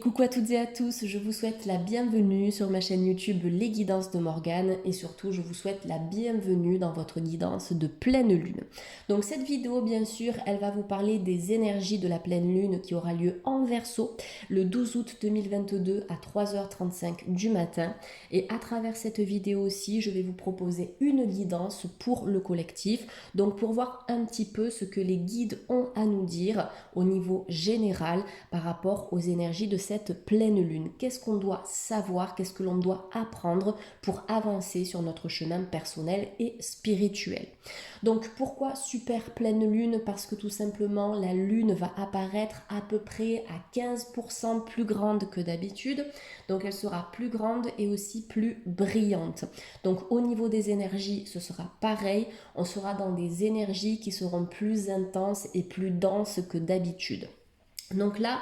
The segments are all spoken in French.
coucou à toutes et à tous, je vous souhaite la bienvenue sur ma chaîne YouTube Les Guidances de Morgane et surtout je vous souhaite la bienvenue dans votre guidance de pleine lune. Donc cette vidéo bien sûr elle va vous parler des énergies de la pleine lune qui aura lieu en Verseau le 12 août 2022 à 3h35 du matin et à travers cette vidéo aussi je vais vous proposer une guidance pour le collectif, donc pour voir un petit peu ce que les guides ont à nous dire au niveau général par rapport aux énergies de cette pleine lune. Qu'est-ce qu'on doit savoir, qu'est-ce que l'on doit apprendre pour avancer sur notre chemin personnel et spirituel. Donc pourquoi super pleine lune? Parce que tout simplement la lune va apparaître à peu près à 15% plus grande que d'habitude, donc elle sera plus grande et aussi plus brillante. Donc au niveau des énergies ce sera pareil, on sera dans des énergies qui seront plus intenses et plus denses que d'habitude. Donc là,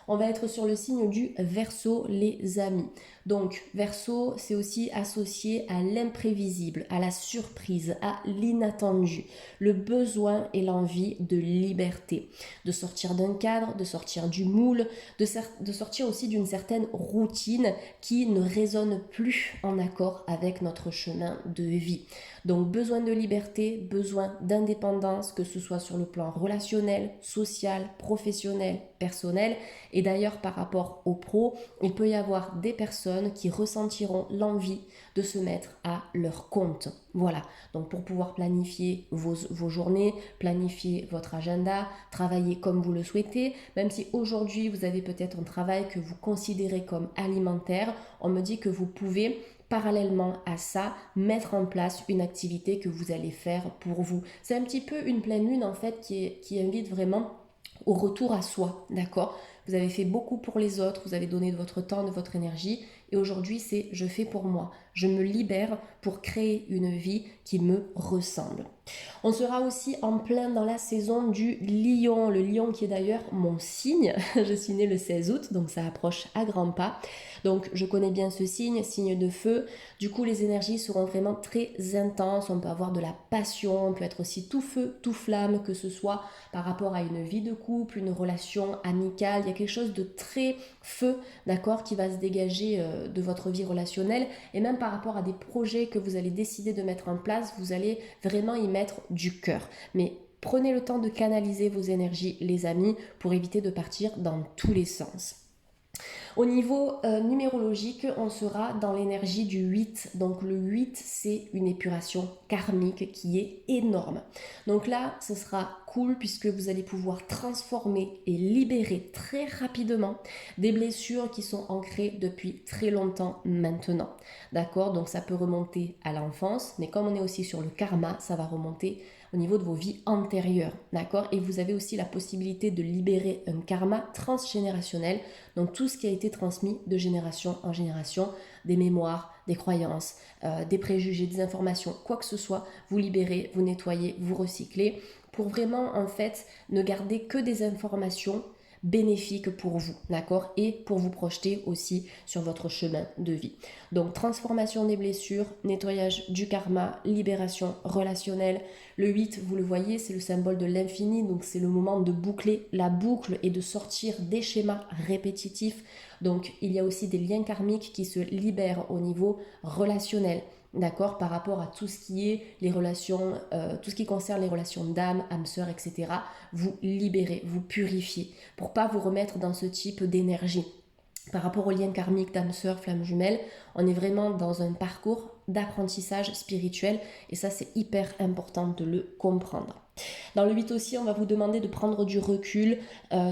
on va être sur le signe du Verseau, les amis. Donc, Verseau, c'est aussi associé à l'imprévisible, à la surprise, à l'inattendu, le besoin et l'envie de liberté, de sortir d'un cadre, de sortir du moule, de sortir aussi d'une certaine routine qui ne résonne plus en accord avec notre chemin de vie. Donc, besoin de liberté, besoin d'indépendance, que ce soit sur le plan relationnel, social, professionnel, personnel. Et d'ailleurs, par rapport aux pros, il peut y avoir des personnes qui ressentiront l'envie de se mettre à leur compte. Voilà, donc pour pouvoir planifier vos journées, planifier votre agenda, travailler comme vous le souhaitez, même si aujourd'hui vous avez peut-être un travail que vous considérez comme alimentaire, on me dit que vous pouvez parallèlement à ça, mettre en place une activité que vous allez faire pour vous. C'est un petit peu une pleine lune en fait qui invite vraiment au retour à soi, d'accord? Vous avez fait beaucoup pour les autres, vous avez donné de votre temps, de votre énergie et aujourd'hui c'est je fais pour moi. Je me libère pour créer une vie qui me ressemble. On sera aussi en plein dans la saison du lion, le lion qui est d'ailleurs mon signe. Je suis née le 16 août, donc ça approche à grands pas. Donc je connais bien ce signe, signe de feu. Du coup les énergies seront vraiment très intenses, on peut avoir de la passion, on peut être aussi tout feu, tout flamme, que ce soit par rapport à une vie de couple, une relation amicale. Il y a quelque chose de très feu, d'accord, qui va se dégager de votre vie relationnelle et même par rapport à des projets que vous allez décider de mettre en place, vous allez vraiment y mettre du cœur. Mais prenez le temps de canaliser vos énergies, les amis, pour éviter de partir dans tous les sens. Au niveau numérologique, on sera dans l'énergie du 8. Donc le 8, c'est une épuration karmique qui est énorme. Donc là, ce sera cool puisque vous allez pouvoir transformer et libérer très rapidement des blessures qui sont ancrées depuis très longtemps maintenant. D'accord? Donc ça peut remonter à l'enfance, mais comme on est aussi sur le karma, ça va remonter au niveau de vos vies antérieures, d'accord? Et vous avez aussi la possibilité de libérer un karma transgénérationnel, donc tout ce qui a été transmis de génération en génération, des mémoires, des croyances, des préjugés, des informations, quoi que ce soit, vous libérez, vous nettoyez, vous recyclez, pour vraiment en fait ne garder que des informations bénéfique pour vous, d'accord? Et pour vous projeter aussi sur votre chemin de vie. Donc transformation des blessures, nettoyage du karma, libération relationnelle. Le 8, vous le voyez, c'est le symbole de l'infini, donc c'est le moment de boucler la boucle et de sortir des schémas répétitifs. Donc il y a aussi des liens karmiques qui se libèrent au niveau relationnel. D'accord, par rapport à tout ce qui est les relations, tout ce qui concerne les relations d'âme, âme sœur, etc. Vous libérez, vous purifiez pour pas vous remettre dans ce type d'énergie. Par rapport aux liens karmiques d'âme sœur, flamme jumelle, on est vraiment dans un parcours d'apprentissage spirituel et ça c'est hyper important de le comprendre. Dans le 8 aussi, on va vous demander de prendre du recul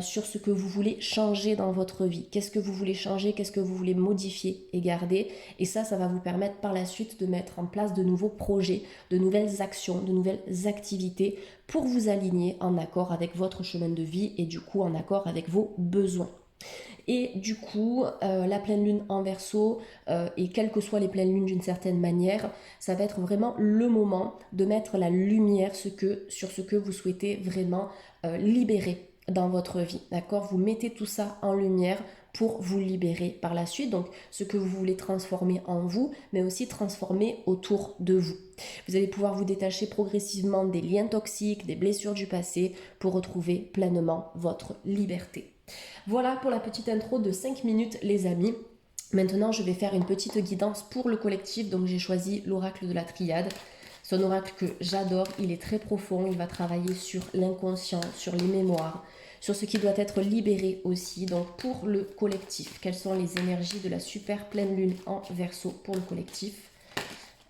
sur ce que vous voulez changer dans votre vie. Qu'est-ce que vous voulez changer, qu'est-ce que vous voulez modifier et garder. Et ça va vous permettre par la suite de mettre en place de nouveaux projets, de nouvelles actions, de nouvelles activités pour vous aligner en accord avec votre chemin de vie et du coup en accord avec vos besoins. Et du coup, la pleine lune en Verseau, et quelles que soient les pleines lunes d'une certaine manière, ça va être vraiment le moment de mettre la lumière sur ce que vous souhaitez vraiment libérer dans votre vie, d'accord? Vous mettez tout ça en lumière pour vous libérer par la suite, donc ce que vous voulez transformer en vous, mais aussi transformer autour de vous. Vous allez pouvoir vous détacher progressivement des liens toxiques, des blessures du passé pour retrouver pleinement votre liberté. Voilà pour la petite intro de 5 minutes les amis. Maintenant, je vais faire une petite guidance pour le collectif. Donc, j'ai choisi l'oracle de la triade. C'est un oracle que j'adore. Il est très profond. Il va travailler sur l'inconscient, sur les mémoires, sur ce qui doit être libéré aussi. Donc, pour le collectif, quelles sont les énergies de la super pleine lune en Verseau pour le collectif?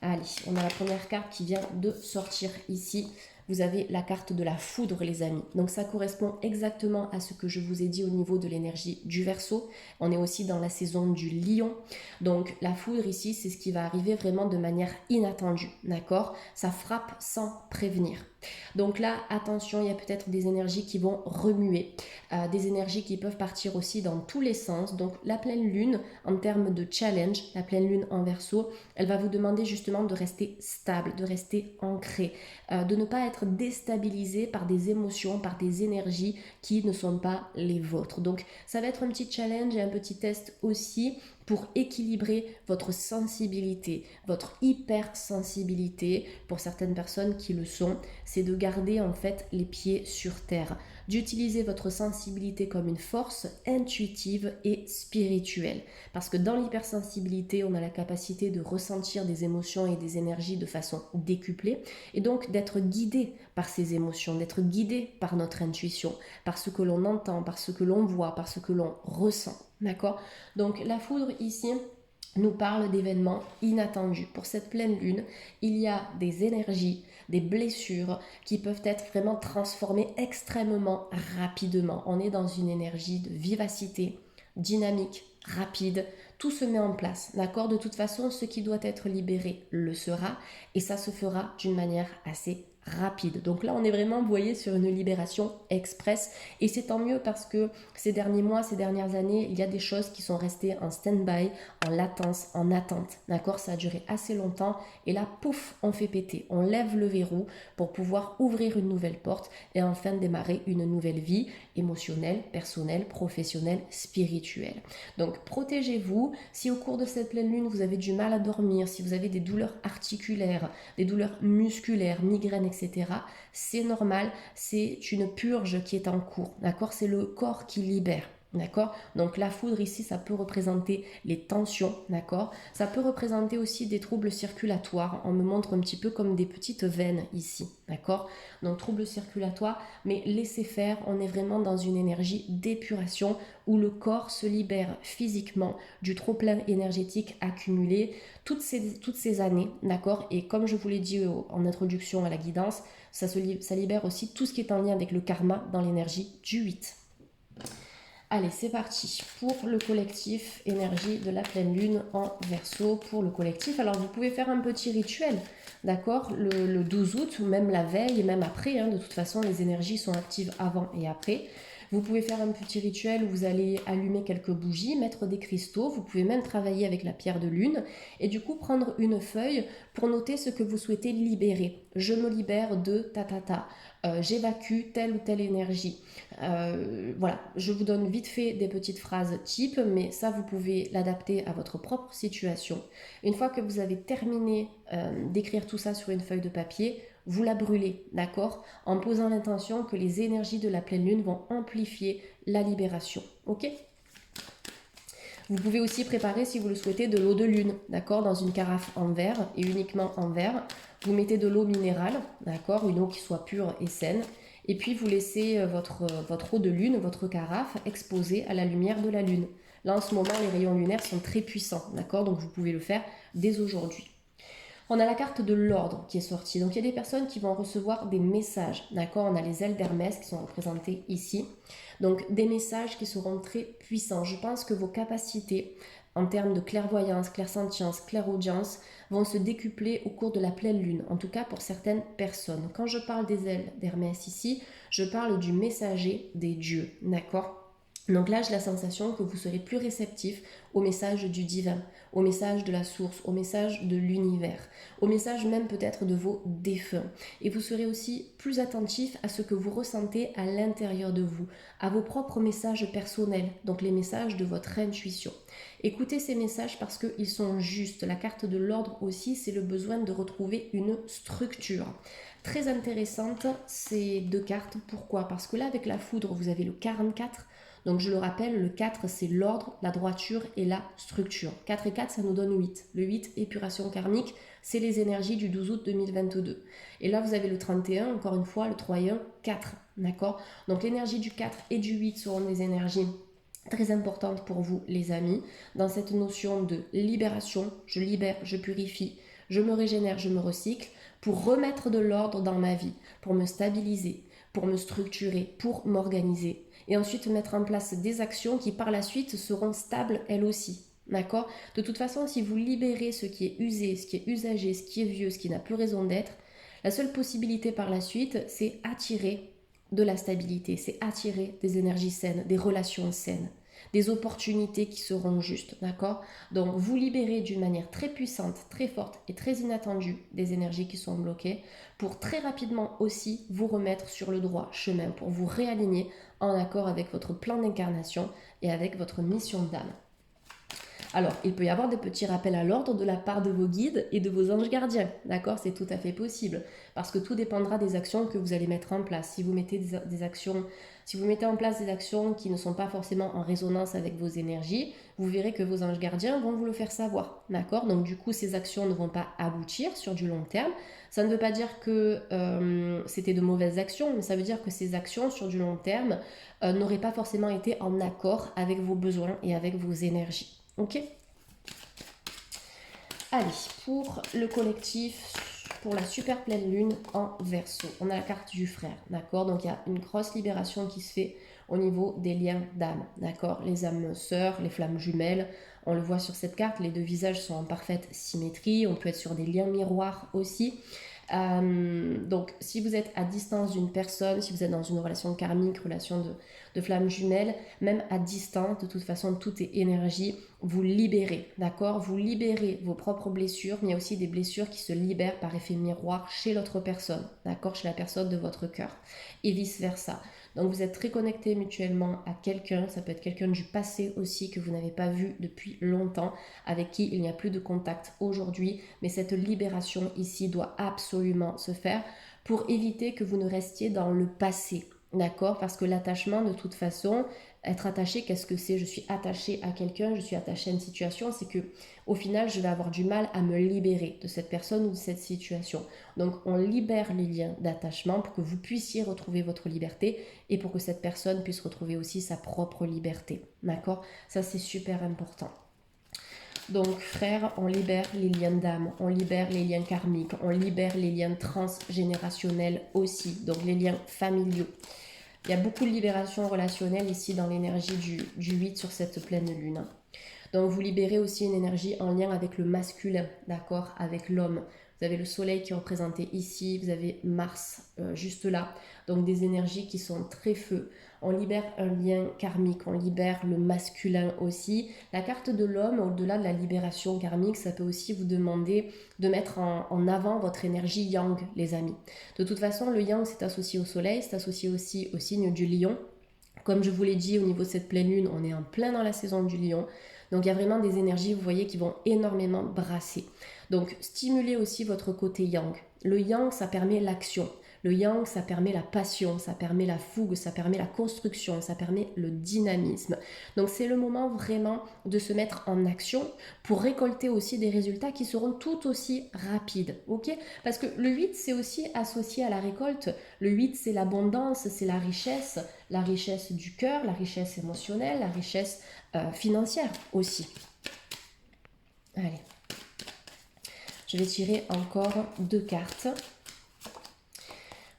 Allez, on a la première carte qui vient de sortir ici. Vous avez la carte de la foudre, les amis. Donc ça correspond exactement à ce que je vous ai dit au niveau de l'énergie du Verseau. On est aussi dans la saison du Lion. Donc la foudre ici, c'est ce qui va arriver vraiment de manière inattendue, d'accord? Ça frappe sans prévenir. Donc là, attention, il y a peut-être des énergies qui vont remuer, des énergies qui peuvent partir aussi dans tous les sens. Donc la pleine lune, en termes de challenge, la pleine lune en Verseau, elle va vous demander justement de rester stable, de rester ancré, de ne pas être déstabilisé par des émotions, par des énergies qui ne sont pas les vôtres. Donc ça va être un petit challenge et un petit test aussi pour équilibrer votre sensibilité, votre hypersensibilité. Pour certaines personnes qui le sont, c'est de garder en fait les pieds sur terre, d'utiliser votre sensibilité comme une force intuitive et spirituelle. Parce que dans l'hypersensibilité, on a la capacité de ressentir des émotions et des énergies de façon décuplée, et donc d'être guidé par ces émotions, d'être guidé par notre intuition, par ce que l'on entend, par ce que l'on voit, par ce que l'on ressent. D'accord? Donc la foudre ici nous parle d'événements inattendus. Pour cette pleine lune, il y a des énergies, des blessures qui peuvent être vraiment transformées extrêmement rapidement. On est dans une énergie de vivacité, dynamique, rapide. Tout se met en place, d'accord? De toute façon, ce qui doit être libéré le sera, et ça se fera d'une manière assez rapide. Donc là, on est vraiment, vous voyez, sur une libération express, et c'est tant mieux parce que ces derniers mois, ces dernières années, il y a des choses qui sont restées en stand-by, en latence, en attente, d'accord? Ça a duré assez longtemps, et là, pouf, on fait péter, on lève le verrou pour pouvoir ouvrir une nouvelle porte et enfin démarrer une nouvelle vie émotionnelle, personnelle, professionnelle, spirituelle. Donc protégez-vous. Si au cours de cette pleine lune, vous avez du mal à dormir, si vous avez des douleurs articulaires, des douleurs musculaires, migraines, etc., c'est normal, c'est une purge qui est en cours, d'accord? C'est le corps qui libère. D'accord? Donc la foudre ici, ça peut représenter les tensions, d'accord? Ça peut représenter aussi des troubles circulatoires. On me montre un petit peu comme des petites veines ici, d'accord? Donc troubles circulatoires, mais laissez faire, on est vraiment dans une énergie d'épuration où le corps se libère physiquement du trop-plein énergétique accumulé toutes ces années, d'accord? Et comme je vous l'ai dit en introduction à la guidance, ça libère aussi tout ce qui est en lien avec le karma dans l'énergie du 8. Allez, c'est parti pour le collectif énergie de la pleine lune en Verseau pour le collectif. Alors, vous pouvez faire un petit rituel, d'accord, le 12 août, ou même la veille, et même après. De toute façon, les énergies sont actives avant et après. Vous pouvez faire un petit rituel où vous allez allumer quelques bougies, mettre des cristaux. Vous pouvez même travailler avec la pierre de lune et du coup prendre une feuille pour noter ce que vous souhaitez libérer. Je me libère de ta. J'évacue telle ou telle énergie. Voilà, je vous donne vite fait des petites phrases type, mais ça vous pouvez l'adapter à votre propre situation. Une fois que vous avez terminé d'écrire tout ça sur une feuille de papier, vous la brûlez, d'accord? En posant l'intention que les énergies de la pleine lune vont amplifier la libération, ok? Vous pouvez aussi préparer, si vous le souhaitez, de l'eau de lune, d'accord? Dans une carafe en verre et uniquement en verre. Vous mettez de l'eau minérale, d'accord? Une eau qui soit pure et saine. Et puis vous laissez votre eau de lune, votre carafe, exposée à la lumière de la lune. Là, en ce moment, les rayons lunaires sont très puissants, d'accord? Donc vous pouvez le faire dès aujourd'hui. On a la carte de l'ordre qui est sortie. Donc il y a des personnes qui vont recevoir des messages, d'accord? On a les ailes d'Hermès qui sont représentées ici. Donc des messages qui seront très puissants. Je pense que vos capacités en termes de clairvoyance, clairsentience, clairaudience vont se décupler au cours de la pleine lune, en tout cas pour certaines personnes. Quand je parle des ailes d'Hermès ici, je parle du messager des dieux, d'accord? Donc là, j'ai la sensation que vous serez plus réceptif au message du divin, au message de la source, au message de l'univers, au message même peut-être de vos défunts. Et vous serez aussi plus attentif à ce que vous ressentez à l'intérieur de vous, à vos propres messages personnels, donc les messages de votre intuition. Écoutez ces messages parce qu'ils sont justes. La carte de l'ordre aussi, c'est le besoin de retrouver une structure. Très intéressante ces deux cartes. Pourquoi? Parce que là, avec la foudre, vous avez le 44. Donc je le rappelle, le 4 c'est l'ordre, la droiture et la structure. 4 et 4 ça nous donne 8. Le 8, épuration karmique, c'est les énergies du 12 août 2022. Et là vous avez le 31, encore une fois, le 3 et 1, 4. D'accord? Donc l'énergie du 4 et du 8 seront des énergies très importantes pour vous les amis, dans cette notion de libération, je libère, je purifie, je me régénère, je me recycle, pour remettre de l'ordre dans ma vie, pour me stabiliser, pour me structurer, pour m'organiser. Et ensuite mettre en place des actions qui par la suite seront stables elles aussi. D'accord? De toute façon, si vous libérez ce qui est usé, ce qui est usagé, ce qui est vieux, ce qui n'a plus raison d'être, la seule possibilité par la suite, c'est attirer de la stabilité, c'est attirer des énergies saines, des relations saines, des opportunités qui seront justes, d'accord? Donc vous libérez d'une manière très puissante, très forte et très inattendue des énergies qui sont bloquées pour très rapidement aussi vous remettre sur le droit chemin, pour vous réaligner en accord avec votre plan d'incarnation et avec votre mission d'âme. Alors, il peut y avoir des petits rappels à l'ordre de la part de vos guides et de vos anges gardiens, d'accord? C'est tout à fait possible, parce que tout dépendra des actions que vous allez mettre en place. Si vous mettez si vous mettez en place des actions qui ne sont pas forcément en résonance avec vos énergies, vous verrez que vos anges gardiens vont vous le faire savoir, d'accord? Donc du coup, ces actions ne vont pas aboutir sur du long terme. Ça ne veut pas dire que c'était de mauvaises actions, mais ça veut dire que ces actions sur du long terme n'auraient pas forcément été en accord avec vos besoins et avec vos énergies. Ok? Allez, pour le collectif, pour la super pleine lune en Verseau, on a la carte du frère, d'accord? Donc il y a une grosse libération qui se fait au niveau des liens d'âme, d'accord? Les âmes sœurs, les flammes jumelles, on le voit sur cette carte, les deux visages sont en parfaite symétrie, on peut être sur des liens miroirs aussi. Donc si vous êtes à distance d'une personne, si vous êtes dans une relation karmique, relation de flammes jumelles, même à distance, de toute façon tout est énergie, vous libérez, d'accord? Vous libérez vos propres blessures, mais il y a aussi des blessures qui se libèrent par effet miroir chez l'autre personne, d'accord? Chez la personne de votre cœur, et vice versa. Donc vous êtes très connectés mutuellement à quelqu'un, ça peut être quelqu'un du passé aussi que vous n'avez pas vu depuis longtemps, avec qui il n'y a plus de contact aujourd'hui, mais cette libération ici doit absolument se faire pour éviter que vous ne restiez dans le passé, d'accord? Parce que l'attachement, de toute façon, être attaché, qu'est-ce que c'est? Je suis attachée à quelqu'un, je suis attachée à une situation, c'est que au final, je vais avoir du mal à me libérer de cette personne ou de cette situation. Donc, on libère les liens d'attachement pour que vous puissiez retrouver votre liberté et pour que cette personne puisse retrouver aussi sa propre liberté, d'accord? Ça, c'est super important. Donc frère, on libère les liens d'âme, on libère les liens karmiques, on libère les liens transgénérationnels aussi, donc les liens familiaux. Il y a beaucoup de libération relationnelle ici dans l'énergie du 8 sur cette pleine lune. Donc vous libérez aussi une énergie en lien avec le masculin, d'accord, avec l'homme. Vous avez le soleil qui est représenté ici, vous avez Mars juste là. Donc des énergies qui sont très feu. On libère un lien karmique, on libère le masculin aussi. La carte de l'homme, au-delà de la libération karmique, ça peut aussi vous demander de mettre en avant votre énergie yang, les amis. De toute façon, le yang, c'est associé au soleil, c'est associé aussi au signe du lion. Comme je vous l'ai dit, au niveau de cette pleine lune, on est en plein dans la saison du lion. Donc il y a vraiment des énergies, vous voyez, qui vont énormément brasser. Donc stimulez aussi votre côté yang. Le yang, ça permet l'action. Le yang, ça permet la passion, ça permet la fougue, ça permet la construction, ça permet le dynamisme. Donc c'est le moment vraiment de se mettre en action pour récolter aussi des résultats qui seront tout aussi rapides, ok? Parce que le 8, c'est aussi associé à la récolte. Le 8, c'est l'abondance, c'est la richesse du cœur, la richesse émotionnelle, la richesse financière aussi. Allez, je vais tirer encore 2 cartes.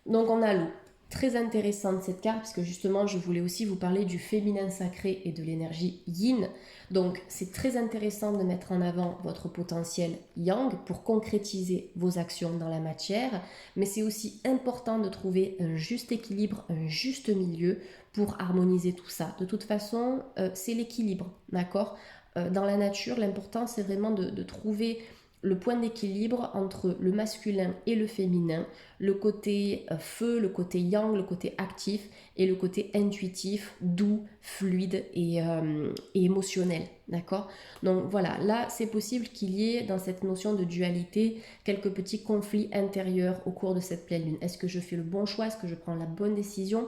Donc on a l'eau. Très intéressante cette carte parce que justement je voulais aussi vous parler du féminin sacré et de l'énergie yin. Donc c'est très intéressant de mettre en avant votre potentiel yang pour concrétiser vos actions dans la matière, mais c'est aussi important de trouver un juste équilibre, un juste milieu pour harmoniser tout ça. De toute façon, c'est l'équilibre, d'accord? Dans la nature, l'important c'est vraiment de trouver le point d'équilibre entre le masculin et le féminin, le côté feu, le côté yang, le côté actif et le côté intuitif, doux, fluide et émotionnel, d'accord? Donc voilà, là c'est possible qu'il y ait dans cette notion de dualité quelques petits conflits intérieurs au cours de cette pleine lune. Est-ce que je fais le bon choix? Est-ce que je prends la bonne décision?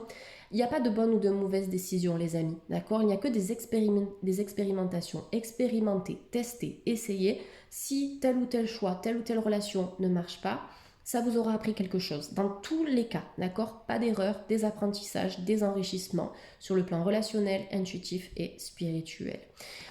Il n'y a pas de bonne ou de mauvaise décision, les amis, d'accord? Il n'y a que des expérimentations. Expérimenter, tester, essayer. Si tel ou tel choix, telle ou telle relation ne marche pas, ça vous aura appris quelque chose. Dans tous les cas, d'accord? Pas d'erreur, des apprentissages, des enrichissements sur le plan relationnel, intuitif et spirituel.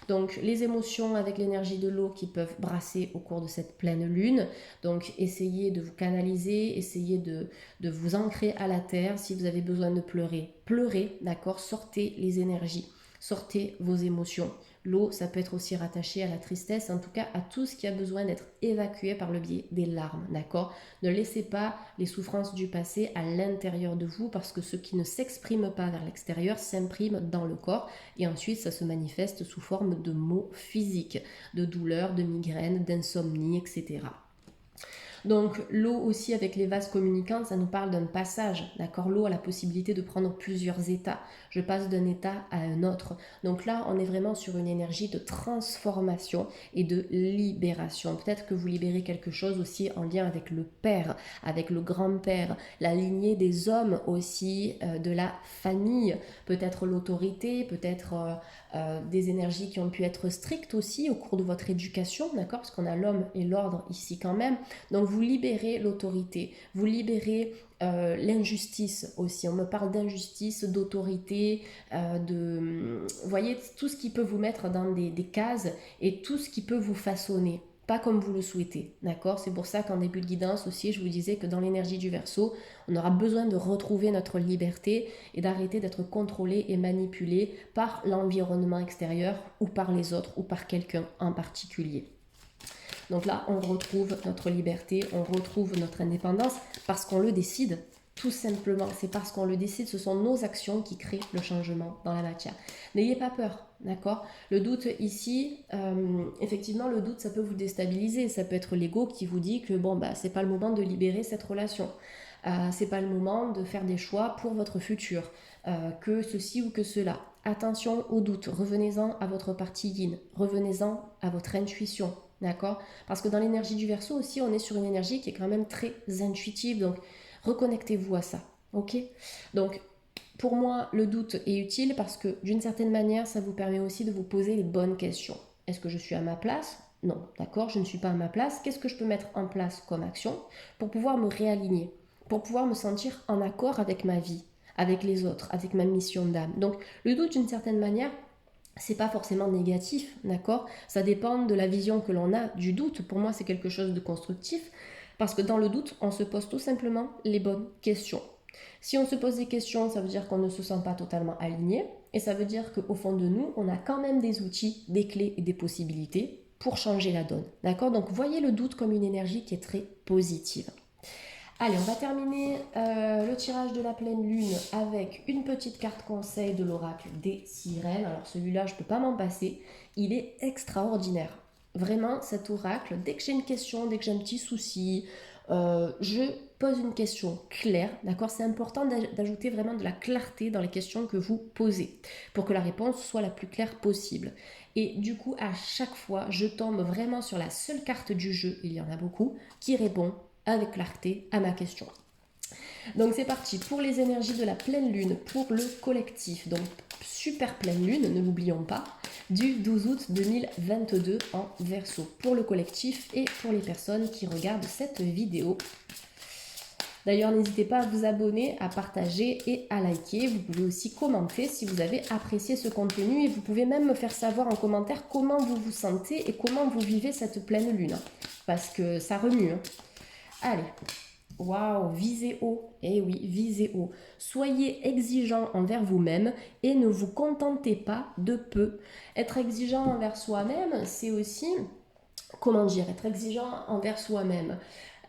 Donc les émotions avec l'énergie de l'eau qui peuvent brasser au cours de cette pleine lune. Donc essayez de vous canaliser, essayez de vous ancrer à la terre. Si vous avez besoin de pleurer, pleurez, d'accord? Sortez les énergies, sortez vos émotions. L'eau, ça peut être aussi rattaché à la tristesse, en tout cas à tout ce qui a besoin d'être évacué par le biais des larmes, d'accord? Ne laissez pas les souffrances du passé à l'intérieur de vous parce que ce qui ne s'exprime pas vers l'extérieur s'imprime dans le corps et ensuite ça se manifeste sous forme de maux physiques, de douleurs, de migraines, d'insomnie, etc. Donc l'eau aussi avec les vases communicants, ça nous parle d'un passage, d'accord? L'eau a la possibilité de prendre plusieurs états. Je passe d'un état à un autre. Donc là, on est vraiment sur une énergie de transformation et de libération. Peut-être que vous libérez quelque chose aussi en lien avec le père, avec le grand-père, la lignée des hommes aussi, de la famille, peut-être l'autorité, peut-être des énergies qui ont pu être strictes aussi au cours de votre éducation, d'accord? Parce qu'on a l'homme et l'ordre ici quand même. Donc vous libérez l'autorité, vous libérez l'injustice aussi. On me parle d'injustice, d'autorité, vous voyez, tout ce qui peut vous mettre dans des cases et tout ce qui peut vous façonner. Pas comme vous le souhaitez, d'accord? C'est pour ça qu'en début de guidance aussi, je vous disais que dans l'énergie du Verseau, on aura besoin de retrouver notre liberté et d'arrêter d'être contrôlé et manipulé par l'environnement extérieur ou par les autres ou par quelqu'un en particulier. Donc là, on retrouve notre liberté, on retrouve notre indépendance parce qu'on le décide. Tout simplement, c'est parce qu'on le décide, ce sont nos actions qui créent le changement dans la matière. N'ayez pas peur, d'accord? Le doute ici, effectivement, le doute, ça peut vous déstabiliser. Ça peut être l'ego qui vous dit que bon, bah, c'est pas le moment de libérer cette relation. C'est pas le moment de faire des choix pour votre futur, que ceci ou que cela. Attention au doute, revenez-en à votre partie yin, revenez-en à votre intuition, d'accord? Parce que dans l'énergie du Verseau aussi, on est sur une énergie qui est quand même très intuitive, donc reconnectez-vous à ça, ok? Donc, pour moi, le doute est utile parce que d'une certaine manière, ça vous permet aussi de vous poser les bonnes questions. Est-ce que je suis à ma place? Non, d'accord, je ne suis pas à ma place. Qu'est-ce que je peux mettre en place comme action pour pouvoir me réaligner, pour pouvoir me sentir en accord avec ma vie, avec les autres, avec ma mission d'âme? Donc, le doute, d'une certaine manière, c'est pas forcément négatif, d'accord? Ça dépend de la vision que l'on a du doute. Pour moi, c'est quelque chose de constructif parce que dans le doute, on se pose tout simplement les bonnes questions. Si on se pose des questions, ça veut dire qu'on ne se sent pas totalement aligné et ça veut dire qu'au fond de nous, on a quand même des outils, des clés et des possibilités pour changer la donne, d'accord? Donc, voyez le doute comme une énergie qui est très positive. Allez, on va terminer le tirage de la pleine lune avec une petite carte conseil de l'oracle des sirènes. Alors celui-là, je ne peux pas m'en passer. Il est extraordinaire. Vraiment, cet oracle, dès que j'ai une question, dès que j'ai un petit souci, je pose une question claire, d'accord? C'est important d'ajouter vraiment de la clarté dans les questions que vous posez pour que la réponse soit la plus claire possible. Et du coup, à chaque fois, je tombe vraiment sur la seule carte du jeu, il y en a beaucoup, qui répond avec clarté à ma question. Donc c'est parti pour les énergies de la pleine lune, pour le collectif. Donc super pleine lune, ne l'oublions pas, du 12 août 2022 en Verseau, pour le collectif et pour les personnes qui regardent cette vidéo. D'ailleurs, n'hésitez pas à vous abonner, à partager et à liker. Vous pouvez aussi commenter si vous avez apprécié ce contenu et vous pouvez même me faire savoir en commentaire comment vous vous sentez et comment vous vivez cette pleine lune. Parce que ça remue. Allez, waouh, visez haut. Eh oui, visez haut. Soyez exigeant envers vous-même et ne vous contentez pas de peu. Être exigeant envers soi-même, c'est aussi, comment dire, être exigeant envers soi-même.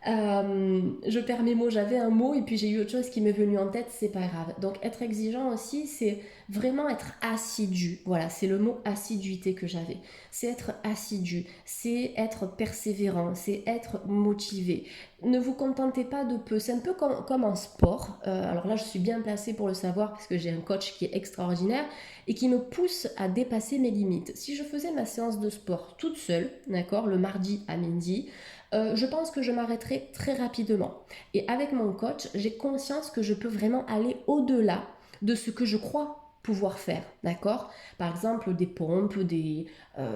Je perds mes mots, j'avais un mot et puis j'ai eu autre chose qui m'est venu en tête, c'est pas grave. Donc être exigeant aussi, c'est vraiment être assidu. Voilà, c'est le mot assiduité que j'avais. C'est être assidu, c'est être persévérant, c'est être motivé. Ne vous contentez pas de peu, c'est un peu comme en sport. Alors là, je suis bien placée pour le savoir parce que j'ai un coach qui est extraordinaire et qui me pousse à dépasser mes limites. Si je faisais ma séance de sport toute seule, d'accord, le mardi à midi, je pense que je m'arrêterai très rapidement. Et avec mon coach, j'ai conscience que je peux vraiment aller au-delà de ce que je crois pouvoir faire, d'accord? Par exemple, des pompes,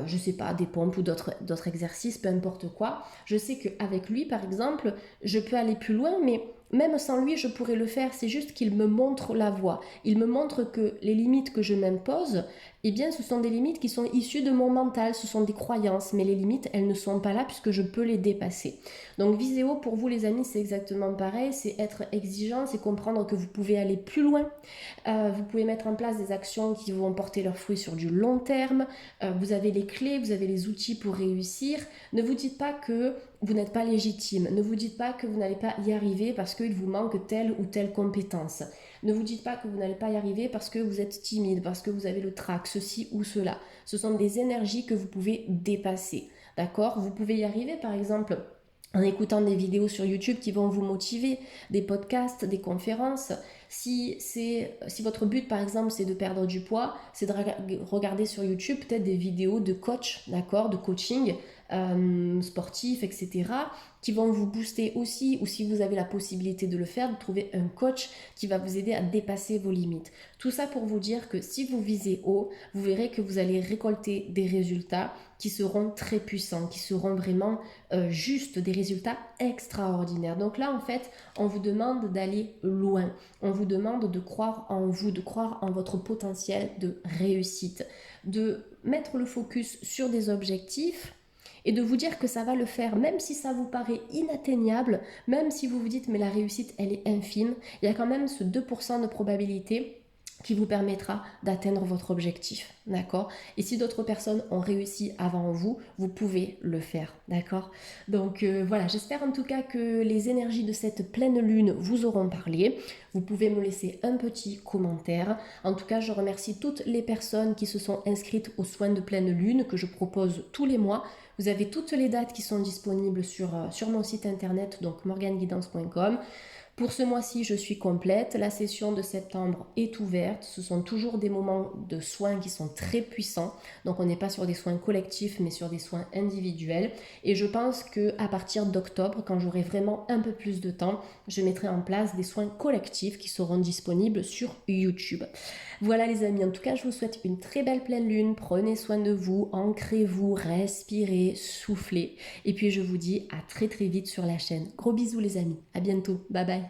je sais pas, des pompes ou d'autres exercices, peu importe quoi. Je sais qu'avec lui, par exemple, je peux aller plus loin, mais même sans lui, je pourrais le faire. C'est juste qu'il me montre la voie. Il me montre que les limites que je m'impose, eh bien, ce sont des limites qui sont issues de mon mental, ce sont des croyances, mais les limites, elles ne sont pas là puisque je peux les dépasser. Donc, Viséo, pour vous, les amis, c'est exactement pareil. C'est être exigeant, c'est comprendre que vous pouvez aller plus loin. Vous pouvez mettre en place des actions qui vont porter leurs fruits sur du long terme. Vous avez les clés, vous avez les outils pour réussir. Ne vous dites pas que vous n'êtes pas légitime. Ne vous dites pas que vous n'allez pas y arriver parce qu'il vous manque telle ou telle compétence. Ne vous dites pas que vous n'allez pas y arriver parce que vous êtes timide, parce que vous avez le trac, ceci ou cela. Ce sont des énergies que vous pouvez dépasser. D'accord? Vous pouvez y arriver, par exemple, en écoutant des vidéos sur YouTube qui vont vous motiver, des podcasts, des conférences. Si votre but, par exemple, c'est de perdre du poids, c'est de regarder sur YouTube peut-être des vidéos de coach, d'accord, de coaching sportif, etc., qui vont vous booster aussi, ou si vous avez la possibilité de le faire, de trouver un coach qui va vous aider à dépasser vos limites. Tout ça pour vous dire que si vous visez haut, vous verrez que vous allez récolter des résultats qui seront très puissants, qui seront vraiment juste des résultats extraordinaires. Donc là, en fait, on vous demande d'aller loin. On vous demande de croire en vous, de croire en votre potentiel de réussite, de mettre le focus sur des objectifs et de vous dire que ça va le faire, même si ça vous paraît inatteignable, même si vous vous dites mais la réussite elle est infime, il y a quand même ce 2% de probabilité qui vous permettra d'atteindre votre objectif, d'accord? Et si d'autres personnes ont réussi avant vous, vous pouvez le faire, d'accord? Donc voilà, j'espère en tout cas que les énergies de cette pleine lune vous auront parlé. Vous pouvez me laisser un petit commentaire. En tout cas, je remercie toutes les personnes qui se sont inscrites aux soins de pleine lune que je propose tous les mois. Vous avez toutes les dates qui sont disponibles sur mon site internet, donc morganeguidance.com. Pour ce mois-ci, je suis complète. La session de septembre est ouverte. Ce sont toujours des moments de soins qui sont très puissants. Donc on n'est pas sur des soins collectifs, mais sur des soins individuels. Et je pense qu'à partir d'octobre, quand j'aurai vraiment un peu plus de temps, je mettrai en place des soins collectifs qui seront disponibles sur YouTube. Voilà les amis, en tout cas je vous souhaite une très belle pleine lune. Prenez soin de vous, ancrez-vous, respirez, soufflez. Et puis je vous dis à très très vite sur la chaîne. Gros bisous les amis, à bientôt, bye bye.